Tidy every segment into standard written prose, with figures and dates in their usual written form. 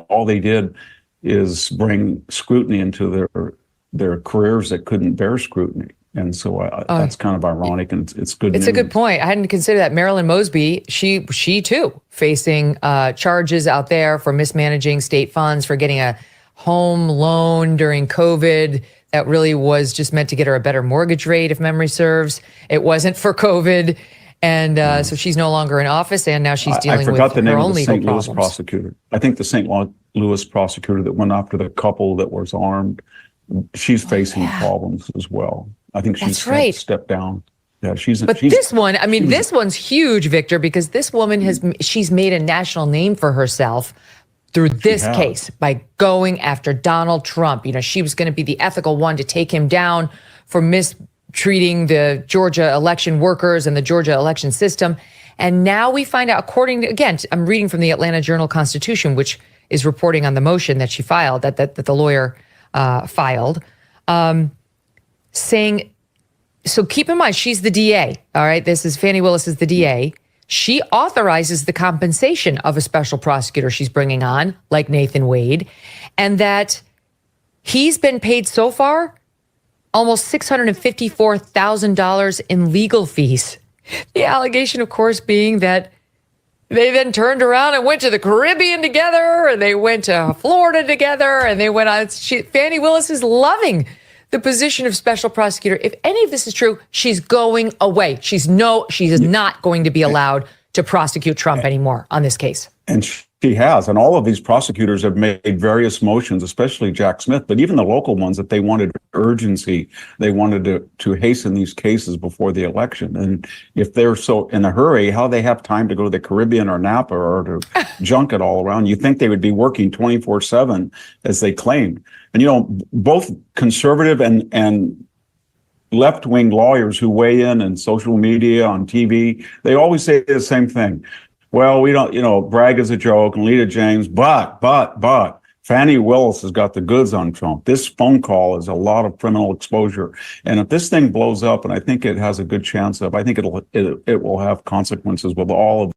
all they did is bring scrutiny into their careers that couldn't bear scrutiny. And so that's kind of ironic, and it's good news. It's a good point. I hadn't considered that. Marilyn Mosby, she too facing charges out there for mismanaging state funds, for getting a home loan during COVID that really was just meant to get her a better mortgage rate, if memory serves. It wasn't for COVID. And so she's no longer in office, and now she's dealing with her own legal problems. I forgot the name of the St. Louis prosecutor. I think the St. Louis prosecutor that went after the couple that was armed, she's facing problems as well. I think she's stepped down. Yeah, this one, I mean, this one's huge, Victor, because this woman she's made a national name for herself through this case by going after Donald Trump. You know, she was going to be the ethical one to take him down for mistreating the Georgia election workers and the Georgia election system. And now we find out, according to, again, I'm reading from the Atlanta Journal-Constitution, which is reporting on the motion that she filed, that the lawyer filed, saying, so keep in mind, she's the DA. All right. This is Fani Willis is the DA. She authorizes the compensation of a special prosecutor she's bringing on, like Nathan Wade, and that he's been paid so far almost $654,000 in legal fees. The allegation, of course, being that they then turned around and went to the Caribbean together, and they went to Florida together, and they went on. Fani Willis is loving the position of special prosecutor. If any of this is true, she's going away. She is not going to be allowed to prosecute Trump anymore on this case. And she has. And all of these prosecutors have made various motions, especially Jack Smith, but even the local ones, that they wanted urgency. They wanted to hasten these cases before the election. And if they're so in a hurry, how they have time to go to the Caribbean or Napa or to junk it all around? You think they would be working 24/7 as they claimed. And, you know, both conservative and left-wing lawyers who weigh in social media, on TV, they always say the same thing. Well, we don't, brag is a joke, and Lita James, but Fani Willis has got the goods on Trump. This phone call is a lot of criminal exposure. And if this thing blows up, and I think it has a good chance of, I think it will have consequences with all of.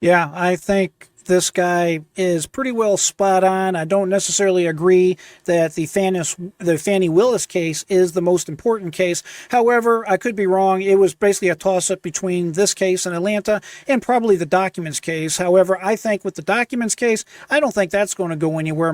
Yeah, I think this guy is pretty well spot on. I don't necessarily agree that the Fani Willis case is the most important case. However, I could be wrong. It was basically a toss-up between this case in Atlanta and probably the documents case. However, I think with the documents case, I don't think that's going to go anywhere.